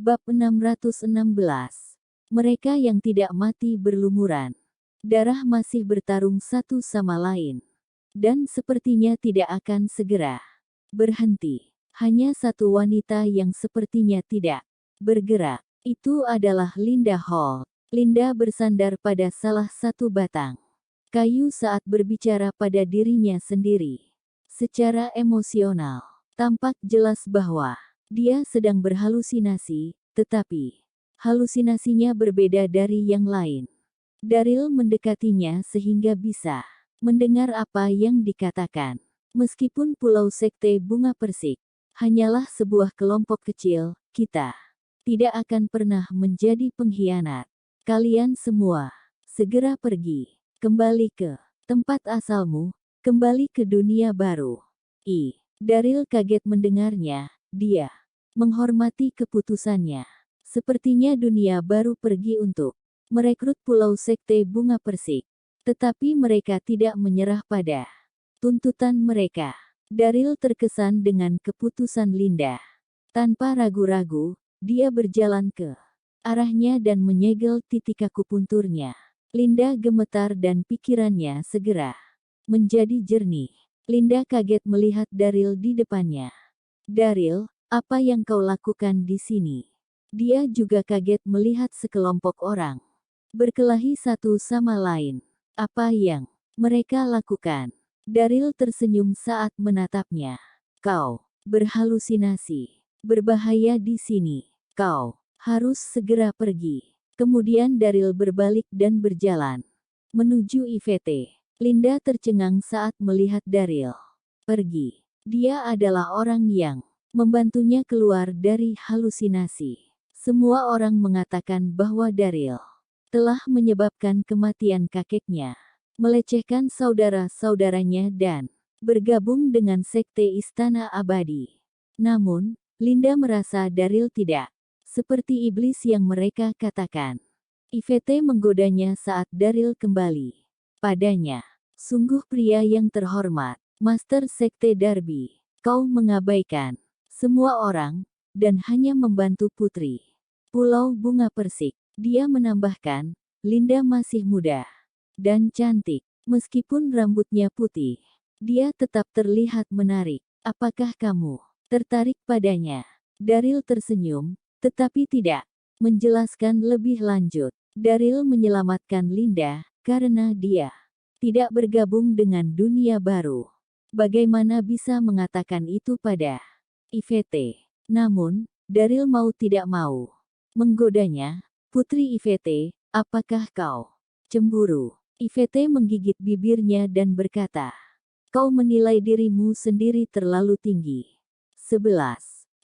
Bab 616. Mereka yang tidak mati berlumuran. Darah masih bertarung satu sama lain. Dan sepertinya tidak akan segera berhenti. Hanya satu wanita yang sepertinya tidak bergerak. Itu adalah Linda Hall. Linda bersandar pada salah satu batang kayu saat berbicara pada dirinya sendiri. Secara emosional, tampak jelas bahwa dia sedang berhalusinasi, tetapi halusinasinya berbeda dari yang lain. Daryl mendekatinya sehingga bisa mendengar apa yang dikatakan. Meskipun Pulau Sekte Bunga Persik hanyalah sebuah kelompok kecil, kita tidak akan pernah menjadi pengkhianat. Kalian semua segera pergi, kembali ke tempat asalmu, kembali ke dunia baru. Daryl kaget mendengarnya. Dia menghormati keputusannya. Sepertinya dunia baru pergi untuk merekrut Pulau Sekte Bunga Persik. Tetapi mereka tidak menyerah pada tuntutan mereka. Daryl terkesan dengan keputusan Linda. Tanpa ragu-ragu, dia berjalan ke arahnya dan menyegel titik akupunturnya. Linda gemetar dan pikirannya segera menjadi jernih. Linda kaget melihat Daryl di depannya. Daryl, apa yang kau lakukan di sini? Dia juga kaget melihat sekelompok orang berkelahi satu sama lain. Apa yang mereka lakukan? Daryl tersenyum saat menatapnya. Kau berhalusinasi. Berbahaya di sini. Kau harus segera pergi. Kemudian Daryl berbalik dan berjalan menuju IVT. Linda tercengang saat melihat Daryl pergi. Dia adalah orang yang membantunya keluar dari halusinasi. Semua orang mengatakan bahwa Daryl telah menyebabkan kematian kakeknya, melecehkan saudara-saudaranya dan bergabung dengan sekte Istana Abadi. Namun, Linda merasa Daryl tidak seperti iblis yang mereka katakan. IVT menggodanya saat Daryl kembali padanya. Sungguh pria yang terhormat, Master Sekte Darby. Kau mengabaikan semua orang dan hanya membantu putri Pulau Bunga Persik. Dia menambahkan, Linda masih muda dan cantik. Meskipun rambutnya putih, dia tetap terlihat menarik. Apakah kamu tertarik padanya? Daryl tersenyum, tetapi tidak menjelaskan lebih lanjut. Daryl menyelamatkan Linda karena dia tidak bergabung dengan dunia baru. Bagaimana bisa mengatakan itu pada IVT? Namun, Daryl mau tidak mau menggodanya. Putri IVT, apakah kau cemburu? IVT menggigit bibirnya dan berkata, kau menilai dirimu sendiri terlalu tinggi. 11.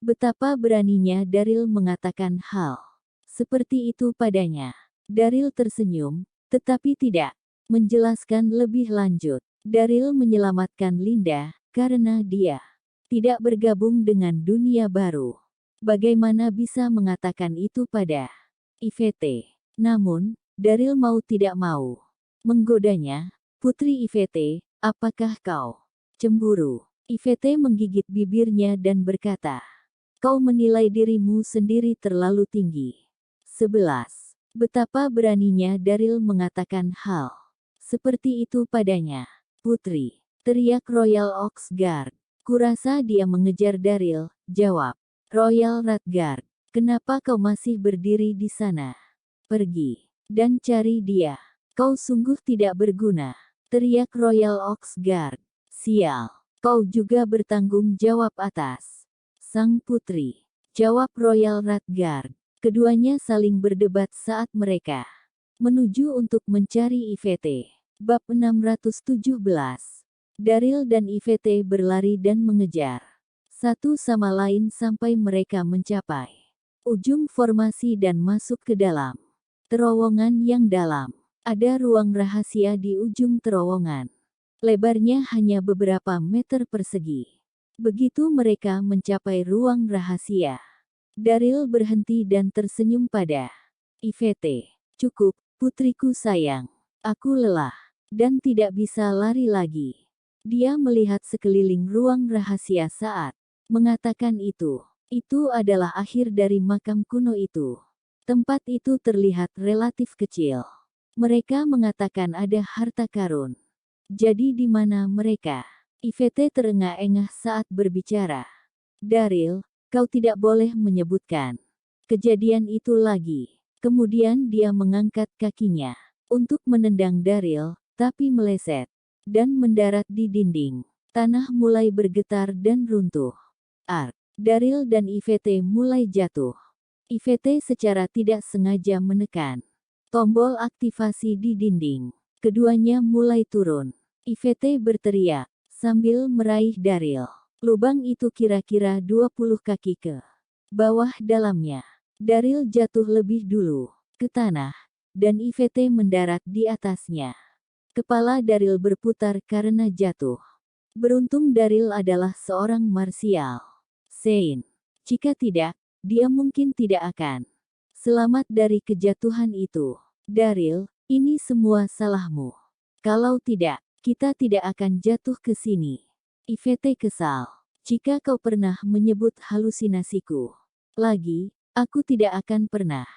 Betapa beraninya Daryl mengatakan hal seperti itu padanya. Daryl tersenyum, tetapi tidak menjelaskan lebih lanjut. Daryl menyelamatkan Linda karena dia tidak bergabung dengan dunia baru. Bagaimana bisa mengatakan itu pada IVT? Namun, Daryl mau tidak mau menggodanya. Putri IVT, apakah kau cemburu? IVT menggigit bibirnya dan berkata, kau menilai dirimu sendiri terlalu tinggi. 11. Betapa beraninya Daryl mengatakan hal seperti itu padanya. Putri, teriak Royal Ox Guard. Kurasa dia mengejar Daryl, jawab Royal Rat Guard. Kenapa kau masih berdiri di sana? Pergi dan cari dia. Kau sungguh tidak berguna, teriak Royal Ox Guard. Sial, kau juga bertanggung jawab atas sang putri, jawab Royal Rat Guard. Keduanya saling berdebat saat mereka menuju untuk mencari IVT. Bab 617. Daryl dan IVT berlari dan mengejar satu sama lain sampai mereka mencapai ujung formasi dan masuk ke dalam terowongan yang dalam. Ada ruang rahasia di ujung terowongan. Lebarnya hanya beberapa meter persegi. Begitu mereka mencapai ruang rahasia, Daryl berhenti dan tersenyum pada IVT. Cukup, putriku sayang. Aku lelah dan tidak bisa lari lagi. Dia melihat sekeliling ruang rahasia saat mengatakan itu. Itu adalah akhir dari makam kuno itu. Tempat itu terlihat relatif kecil. Mereka mengatakan ada harta karun. Jadi di mana mereka? Ivete terengah-engah saat berbicara. Daryl, kau tidak boleh menyebutkan kejadian itu lagi. Kemudian dia mengangkat kakinya untuk menendang Daryl, tapi meleset dan mendarat di dinding. Tanah mulai bergetar dan runtuh. Daryl dan Ivete mulai jatuh. Ivete secara tidak sengaja menekan tombol aktivasi di dinding. Keduanya mulai turun. Ivete berteriak sambil meraih Daryl. Lubang itu kira-kira 20 kaki ke bawah dalamnya. Daryl jatuh lebih dulu ke tanah, dan Ivete mendarat di atasnya. Kepala Daryl berputar karena jatuh. Beruntung Daryl adalah seorang marsial saint. Jika tidak, dia mungkin tidak akan selamat dari kejatuhan itu. Daryl, ini semua salahmu. Kalau tidak, kita tidak akan jatuh ke sini. Ivete kesal. Jika kau pernah menyebut halusinasiku lagi, aku tidak akan pernah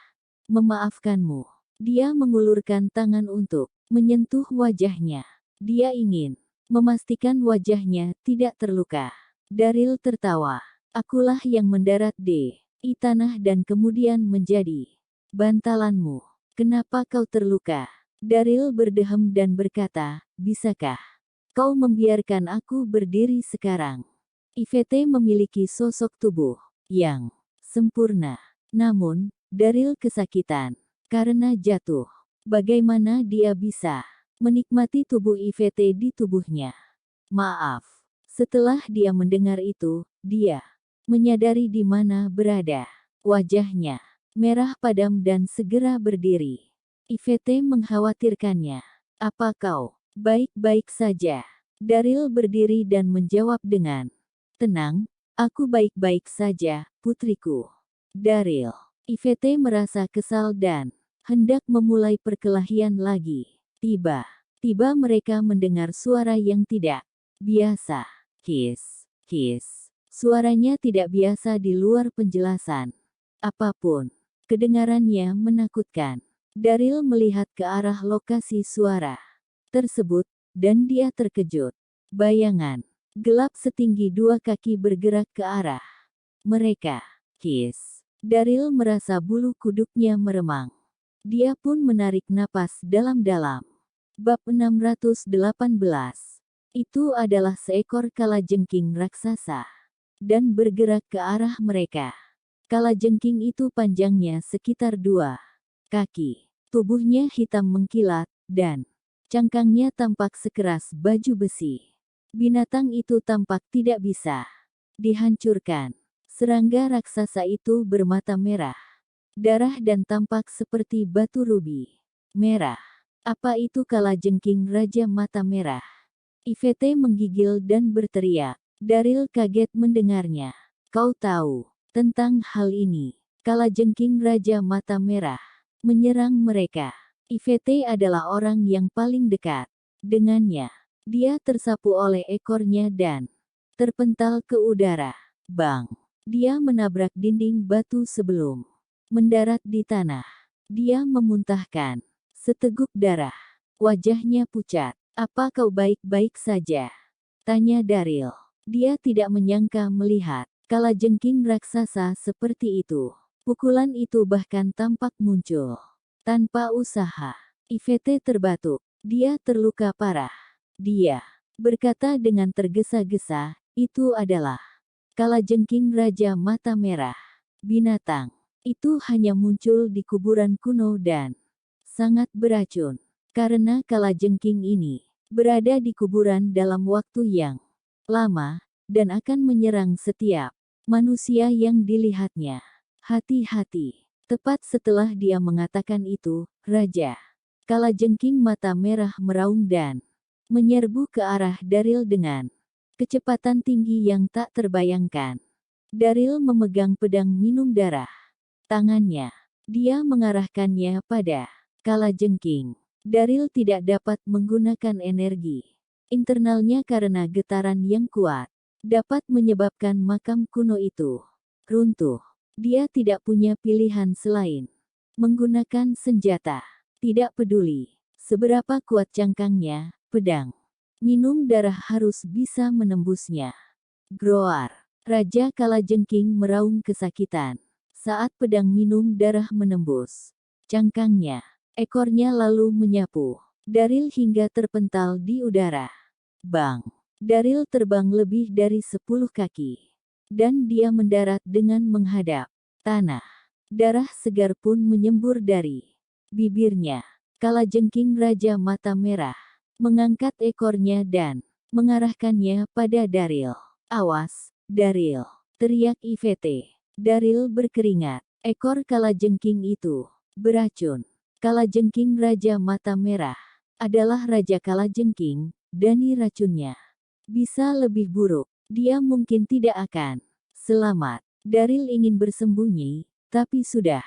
memaafkanmu. Dia mengulurkan tangan untuk menyentuh wajahnya. Dia ingin memastikan wajahnya tidak terluka. Daryl tertawa. Akulah yang mendarat di tanah dan kemudian menjadi bantalanmu. Kenapa kau terluka? Daryl berdehem dan berkata, bisakah kau membiarkan aku berdiri sekarang? Ivete memiliki sosok tubuh yang sempurna. Namun, Daryl kesakitan karena jatuh. Bagaimana dia bisa menikmati tubuh Ivete di tubuhnya? Maaf. Setelah dia mendengar itu, dia menyadari di mana berada. Wajahnya merah padam dan segera berdiri. Ivete mengkhawatirkannya. Apa kau baik-baik saja? Daryl berdiri dan menjawab dengan tenang, aku baik-baik saja, putriku. Daryl. Ivete merasa kesal dan hendak memulai perkelahian lagi. Tiba-tiba mereka mendengar suara yang tidak biasa. Kiss, kiss. Suaranya tidak biasa di luar penjelasan apapun. Kedengarannya menakutkan. Daryl melihat ke arah lokasi suara tersebut, dan dia terkejut. Bayangan gelap setinggi 2 kaki bergerak ke arah mereka. Kiss. Daryl merasa bulu kuduknya meremang. Dia pun menarik napas dalam-dalam. Bab 618. Itu adalah seekor kalajengking raksasa dan bergerak ke arah mereka. Kalajengking itu panjangnya sekitar 2 kaki. Tubuhnya hitam mengkilat, dan cangkangnya tampak sekeras baju besi. Binatang itu tampak tidak bisa dihancurkan. Serangga raksasa itu bermata merah, darah dan tampak seperti batu rubi merah. Apa itu kalajengking Raja Mata Merah? Ivete menggigil dan berteriak. Daryl kaget mendengarnya. Kau tahu tentang hal ini? Kalajengking Raja Mata Merah menyerang mereka. Ivete adalah orang yang paling dekat dengannya. Dia tersapu oleh ekornya dan terpental ke udara. Bang! Dia menabrak dinding batu sebelum mendarat di tanah. Dia memuntahkan seteguk darah. Wajahnya pucat. Apa kau baik-baik saja? Tanya Daryl. Dia tidak menyangka melihat kalajengking raksasa seperti itu. Pukulan itu bahkan tampak muncul tanpa usaha. Ivete terbatuk. Dia terluka parah. Dia berkata dengan tergesa-gesa, itu adalah kalajengking Raja Mata Merah. Binatang itu hanya muncul di kuburan kuno dan sangat beracun. Karena kalajengking ini berada di kuburan dalam waktu yang lama, dan akan menyerang setiap manusia yang dilihatnya. Hati-hati. Tepat setelah dia mengatakan itu, Raja Kalajengking Mata Merah meraung dan menyerbu ke arah Daryl dengan kecepatan tinggi yang tak terbayangkan. Daryl memegang pedang minum darah tangannya. Dia mengarahkannya pada kalajengking. Daryl tidak dapat menggunakan energi internalnya karena getaran yang kuat dapat menyebabkan makam kuno itu runtuh. Dia tidak punya pilihan selain menggunakan senjata. Tidak peduli seberapa kuat cangkangnya, pedang. Minum darah harus bisa menembusnya. Groar. Raja Kalajengking meraung kesakitan saat pedang minum darah menembus cangkangnya. Ekornya lalu menyapu Daril hingga terpental di udara. Bang! Daril terbang lebih dari 10 kaki. Dan dia mendarat dengan menghadap tanah. Darah segar pun menyembur dari bibirnya. Kalajengking Raja Mata Merah mengangkat ekornya dan mengarahkannya pada Daril. Awas, Daril! Teriak Ivete. Daril berkeringat. Ekor kalajengking itu beracun. Kalajengking Raja Mata Merah adalah Raja Kalajengking, dan racunnya bisa lebih buruk. Dia mungkin tidak akan selamat. Daril ingin bersembunyi, tapi sudah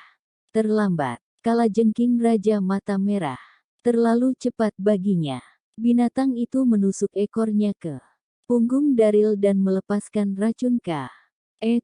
terlambat. Kalajengking Raja Mata Merah terlalu cepat baginya. Binatang itu menusuk ekornya ke punggung Daril dan melepaskan racun ke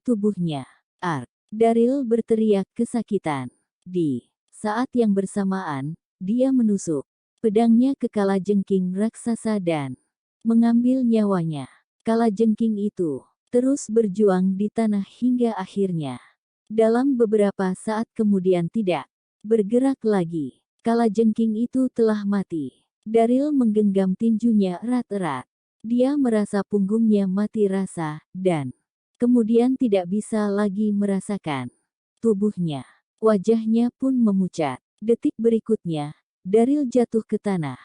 tubuhnya. Ark! Daril berteriak kesakitan. Di saat yang bersamaan, dia menusuk pedangnya ke kalajengking raksasa dan mengambil nyawanya. Kalajengking itu terus berjuang di tanah hingga akhirnya dalam beberapa saat kemudian tidak bergerak lagi. Kalajengking itu telah mati. Daril menggenggam tinjunya erat-erat. Dia merasa punggungnya mati rasa, dan kemudian tidak bisa lagi merasakan tubuhnya. Wajahnya pun memucat. Detik berikutnya, Daril jatuh ke tanah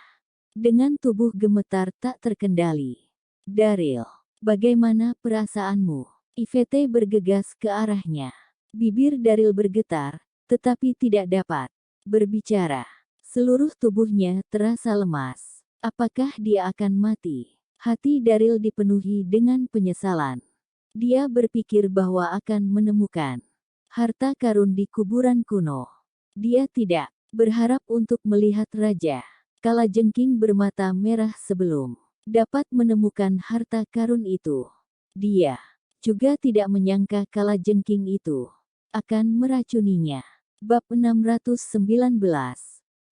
dengan tubuh gemetar tak terkendali. Daril, bagaimana perasaanmu? Ivete bergegas ke arahnya. Bibir Daril bergetar, tetapi tidak dapat berbicara. Seluruh tubuhnya terasa lemas. Apakah dia akan mati? Hati Daril dipenuhi dengan penyesalan. Dia berpikir bahwa akan menemukan harta karun di kuburan kuno. Dia tidak berharap untuk melihat Raja Kalajengking bermata merah sebelum dapat menemukan harta karun itu. Dia juga tidak menyangka Kalajengking itu akan meracuninya. Bab 619.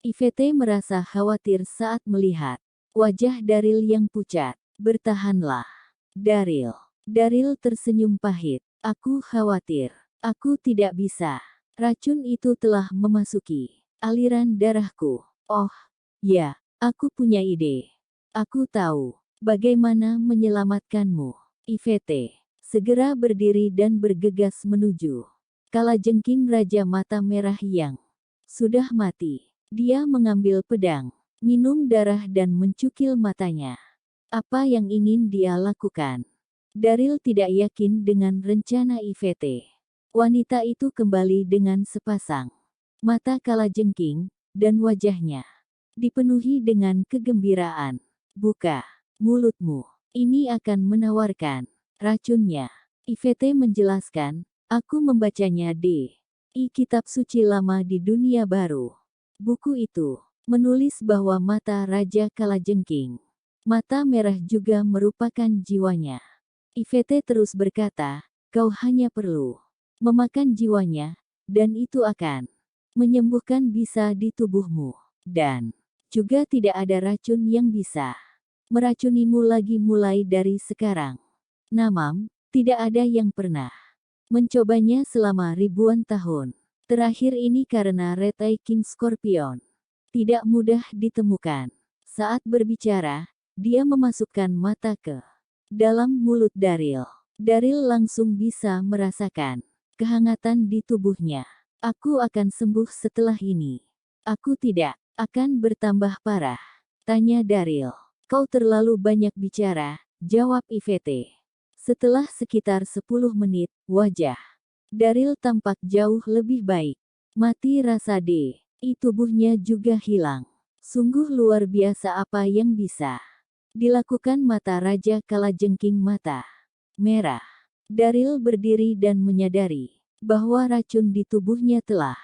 Ivete merasa khawatir saat melihat wajah Daril yang pucat. Bertahanlah, Daril. Daril tersenyum pahit. Aku khawatir. Aku tidak bisa. Racun itu telah memasuki aliran darahku. Oh, ya, aku punya ide. Aku tahu bagaimana menyelamatkanmu. Ivete segera berdiri dan bergegas menuju kalajengking Raja Mata Merah yang sudah mati. Dia mengambil pedang, minum darah dan mencukil matanya. Apa yang ingin dia lakukan? Daril tidak yakin dengan rencana Ivete. Wanita itu kembali dengan sepasang mata kalajengking, dan wajahnya dipenuhi dengan kegembiraan. Buka mulutmu. Ini akan menawarkan racunnya. Ivete menjelaskan, aku membacanya di Kitab Suci Lama di Dunia Baru. Buku itu menulis bahwa mata Raja Kalajengking, mata merah juga merupakan jiwanya. Ivete terus berkata, kau hanya perlu memakan jiwanya, dan itu akan menyembuhkan bisa di tubuhmu. Dan juga tidak ada racun yang bisa meracunimu lagi mulai dari sekarang. Namam, tidak ada yang pernah mencobanya selama ribuan tahun. Terakhir ini karena Red Eye King Scorpion tidak mudah ditemukan. Saat berbicara, dia memasukkan mata ke dalam mulut Daril. Daril langsung bisa merasakan kehangatan di tubuhnya. Aku akan sembuh setelah ini. Aku tidak akan bertambah parah. Tanya Daril. Kau terlalu banyak bicara, jawab Ivete. Setelah sekitar 10 menit, wajah Daril tampak jauh lebih baik. Mati rasa tubuhnya juga hilang. Sungguh luar biasa apa yang bisa dilakukan mata Raja Kalajengking Mata Merah. Daril berdiri dan menyadari bahwa racun di tubuhnya telah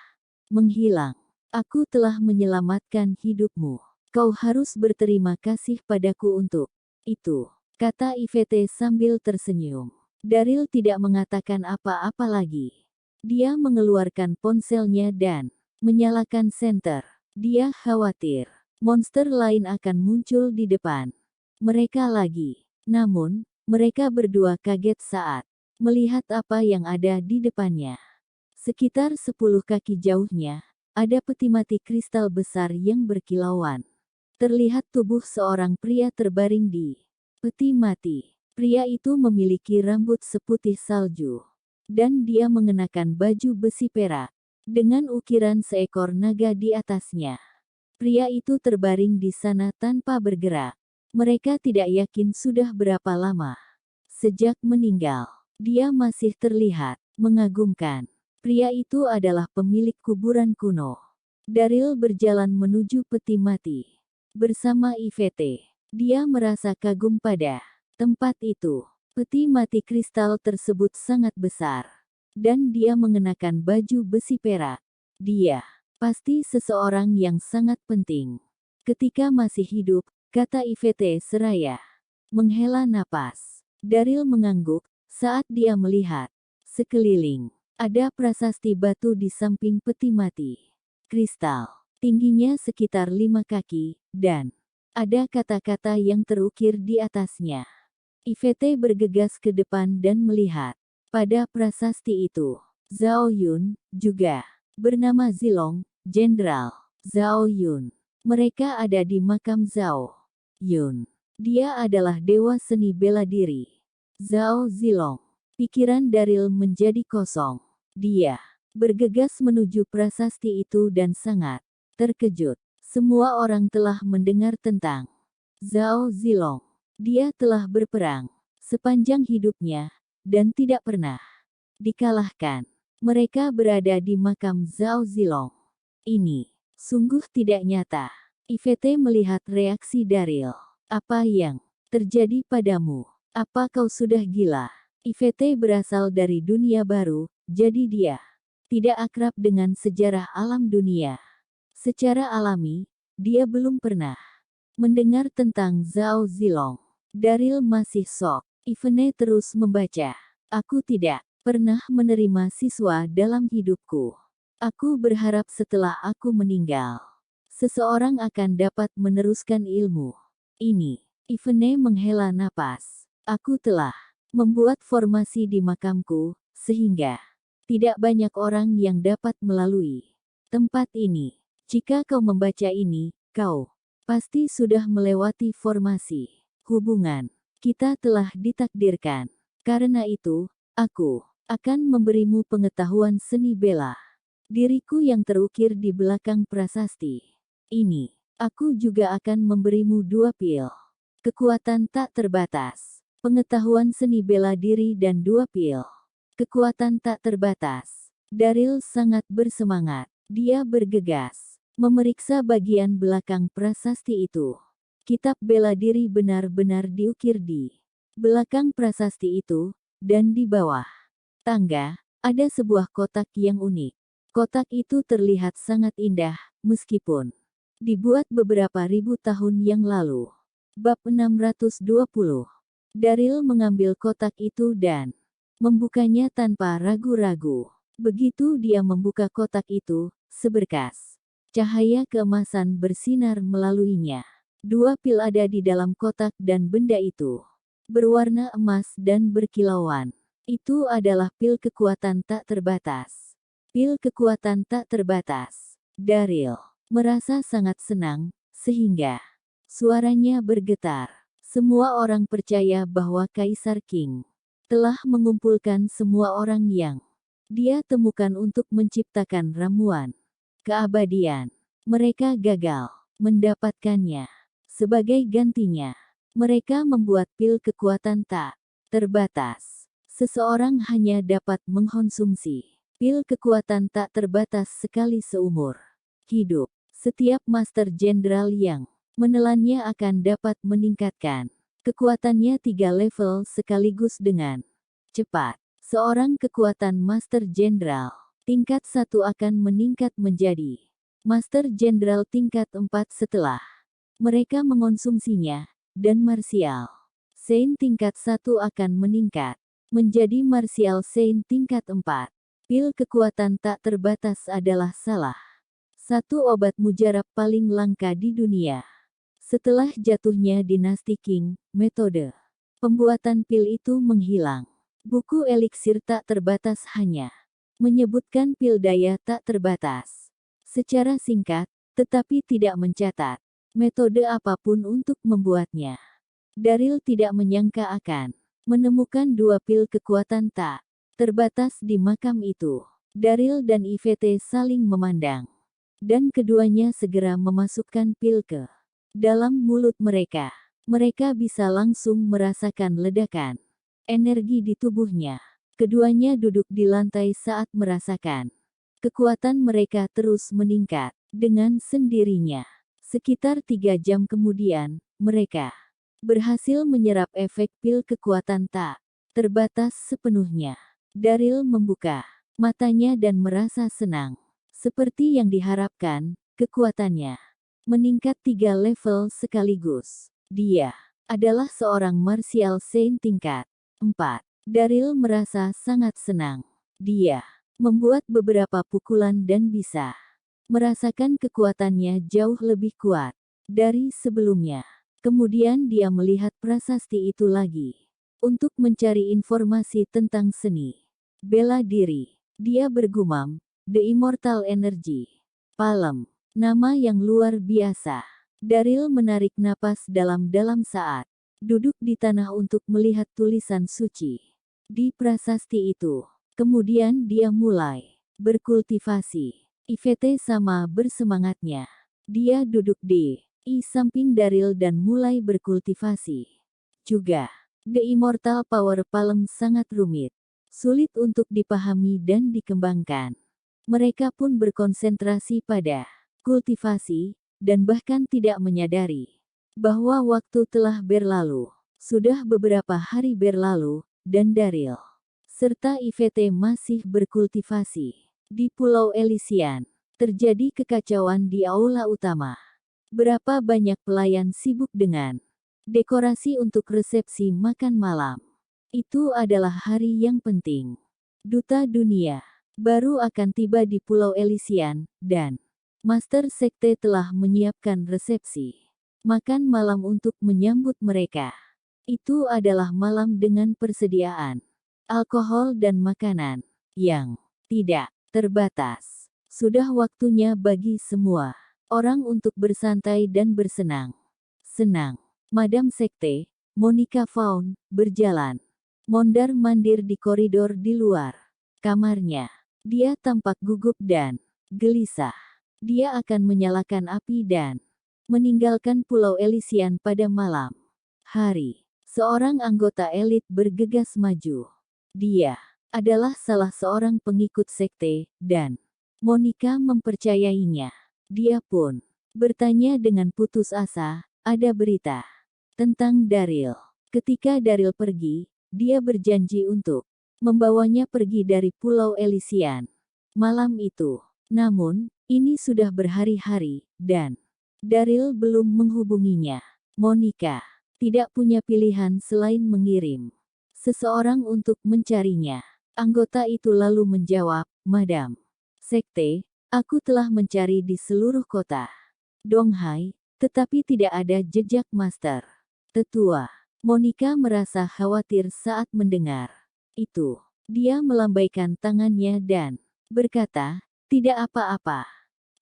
menghilang. Aku telah menyelamatkan hidupmu. Kau harus berterima kasih padaku untuk itu, kata Ivete sambil tersenyum. Daryl tidak mengatakan apa-apa lagi. Dia mengeluarkan ponselnya dan menyalakan senter. Dia khawatir monster lain akan muncul di depan mereka lagi. Namun, mereka berdua kaget saat melihat apa yang ada di depannya. Sekitar 10 kaki jauhnya, ada peti mati kristal besar yang berkilauan. Terlihat tubuh seorang pria terbaring di peti mati. Pria itu memiliki rambut seputih salju. Dan dia mengenakan baju besi perak. Dengan ukiran seekor naga di atasnya. Pria itu terbaring di sana tanpa bergerak. Mereka tidak yakin sudah berapa lama. Sejak meninggal, dia masih terlihat mengagumkan. Pria itu adalah pemilik kuburan kuno. Daryl berjalan menuju peti mati. Bersama Yvette, dia merasa kagum pada tempat itu. Peti mati kristal tersebut sangat besar. Dan dia mengenakan baju besi perak. Dia pasti seseorang yang sangat penting. Ketika masih hidup, kata Yvette seraya menghela napas. Daryl mengangguk saat dia melihat sekeliling. Ada prasasti batu di samping peti mati kristal. Tingginya sekitar 5 kaki, dan ada kata-kata yang terukir di atasnya. Yvette bergegas ke depan dan melihat pada prasasti itu. Zhao Yun, juga bernama Zilong, Jenderal Zhao Yun. Mereka ada di makam Zhao Yun. Dia adalah dewa seni bela diri. Zhao Zilong. Pikiran Daryl menjadi kosong. Dia bergegas menuju prasasti itu dan sangat terkejut. Semua orang telah mendengar tentang Zhao Zilong. Dia telah berperang sepanjang hidupnya dan tidak pernah dikalahkan. Mereka berada di makam Zhao Zilong. Ini sungguh tidak nyata. Yvette melihat reaksi Daryl. Apa yang terjadi padamu? Apa kau sudah gila? Yvette berasal dari dunia baru, jadi dia tidak akrab dengan sejarah alam dunia. Secara alami, dia belum pernah mendengar tentang Zhao Zilong. Daryl masih shock. Yvette terus membaca. Aku tidak pernah menerima siswa dalam hidupku. Aku berharap setelah aku meninggal, seseorang akan dapat meneruskan ilmu ini. Yvette menghela napas. Aku telah membuat formasi di makamku, sehingga tidak banyak orang yang dapat melalui tempat ini. Jika kau membaca ini, kau pasti sudah melewati formasi. Hubungan kita telah ditakdirkan. Karena itu, aku akan memberimu pengetahuan seni bela diriku yang terukir di belakang prasasti ini. Aku juga akan memberimu 2 pil kekuatan tak terbatas, pengetahuan seni bela diri dan 2 pil kekuatan tak terbatas. Daryl sangat bersemangat. Dia bergegas memeriksa bagian belakang prasasti itu. Kitab bela diri benar-benar diukir di belakang prasasti itu, dan di bawah tangga, ada sebuah kotak yang unik. Kotak itu terlihat sangat indah, meskipun dibuat beberapa ribu tahun yang lalu. Bab 620. Daryl mengambil kotak itu dan membukanya tanpa ragu-ragu. Begitu dia membuka kotak itu, seberkas cahaya keemasan bersinar melaluinya. 2 pil ada di dalam kotak dan benda itu berwarna emas dan berkilauan. Itu adalah pil kekuatan tak terbatas. Pil kekuatan tak terbatas. Daryl merasa sangat senang, sehingga suaranya bergetar. Semua orang percaya bahwa Kaisar Qing telah mengumpulkan semua orang yang dia temukan untuk menciptakan ramuan keabadian. Mereka gagal mendapatkannya. Sebagai gantinya, mereka membuat pil kekuatan tak terbatas. Seseorang hanya dapat mengkonsumsi pil kekuatan tak terbatas sekali seumur hidup. Setiap Master Jenderal yang menelannya akan dapat meningkatkan kekuatannya 3 level sekaligus dengan cepat. Seorang kekuatan Master Jenderal tingkat 1 akan meningkat menjadi Master Jenderal tingkat 4 setelah mereka mengonsumsinya, dan Martial Saint tingkat 1 akan meningkat menjadi Martial Saint tingkat 4. Pil kekuatan tak terbatas adalah salah satu obat mujarab paling langka di dunia. Setelah jatuhnya dinasti Qing, metode pembuatan pil itu menghilang. Buku eliksir tak terbatas hanya menyebutkan pil daya tak terbatas secara singkat, tetapi tidak mencatat metode apapun untuk membuatnya. Daryl tidak menyangka akan menemukan 2 pil kekuatan tak terbatas di makam itu. Daryl dan Yvette saling memandang, dan keduanya segera memasukkan pil ke dalam mulut mereka. Mereka bisa langsung merasakan ledakan energi di tubuhnya. Keduanya duduk di lantai saat merasakan kekuatan mereka terus meningkat dengan sendirinya. Sekitar 3 jam kemudian, mereka berhasil menyerap efek pil kekuatan tak terbatas sepenuhnya. Daryl membuka matanya dan merasa senang. Seperti yang diharapkan, kekuatannya meningkat 3 level sekaligus. Dia adalah seorang Martial Saint tingkat 4. Daryl merasa sangat senang. Dia membuat beberapa pukulan dan bisa merasakan kekuatannya jauh lebih kuat dari sebelumnya. Kemudian dia melihat prasasti itu lagi untuk mencari informasi tentang seni bela diri. Dia bergumam, The Immortal Energy. Palem, nama yang luar biasa. Daryl menarik napas dalam-dalam saat duduk di tanah untuk melihat tulisan suci di prasasti itu. Kemudian dia mulai berkultivasi. Yvette sama bersemangatnya. Dia duduk di samping Daryl dan mulai berkultivasi juga. The Immortal Power Palem sangat rumit, sulit untuk dipahami dan dikembangkan. Mereka pun berkonsentrasi pada kultivasi, dan bahkan tidak menyadari bahwa waktu telah berlalu. Sudah beberapa hari berlalu, dan Daryl serta Yvette masih berkultivasi. Di Pulau Elysian, terjadi kekacauan di aula utama. Berapa banyak pelayan sibuk dengan dekorasi untuk resepsi makan malam. Itu adalah hari yang penting. Duta Dunia baru akan tiba di Pulau Elysian, dan Master Sekte telah menyiapkan resepsi makan malam untuk menyambut mereka. Itu adalah malam dengan persediaan alkohol dan makanan yang tidak terbatas. Sudah waktunya bagi semua orang untuk bersantai dan bersenang. Senang. Madam Sekte, Monica Vaughn, berjalan mondar-mandir di koridor di luar kamarnya. Dia tampak gugup dan gelisah. Dia akan menyalakan api dan meninggalkan Pulau Elysian pada malam hari. Seorang anggota elit bergegas maju. Dia adalah salah seorang pengikut sekte, dan Monica mempercayainya. Dia pun bertanya dengan putus asa, ada berita tentang Daryl. Ketika Daryl pergi, dia berjanji untuk membawanya pergi dari Pulau Elysian malam itu. Namun, ini sudah berhari-hari, dan Daryl belum menghubunginya. Monica tidak punya pilihan selain mengirim seseorang untuk mencarinya. Anggota itu lalu menjawab, Madam Sekte, aku telah mencari di seluruh kota Donghai, tetapi tidak ada jejak Master Tetua. Monica merasa khawatir saat mendengar itu. Dia melambaikan tangannya dan berkata, tidak apa-apa.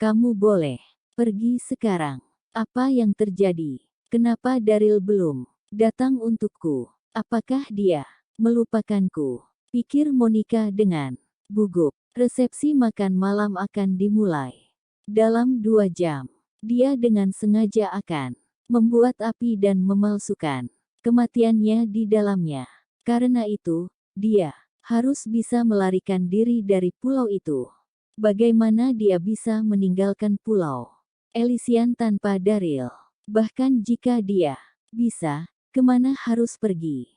Kamu boleh pergi sekarang. Apa yang terjadi? Kenapa Daryl belum datang untukku? Apakah dia melupakanku? Pikir Monica dengan gugup. Resepsi makan malam akan dimulai dalam 2 jam. Dia dengan sengaja akan membuat api dan memalsukan kematiannya di dalamnya. Karena itu, dia harus bisa melarikan diri dari pulau itu. Bagaimana dia bisa meninggalkan Pulau Elysian tanpa Daryl? Bahkan jika dia bisa, kemana harus pergi?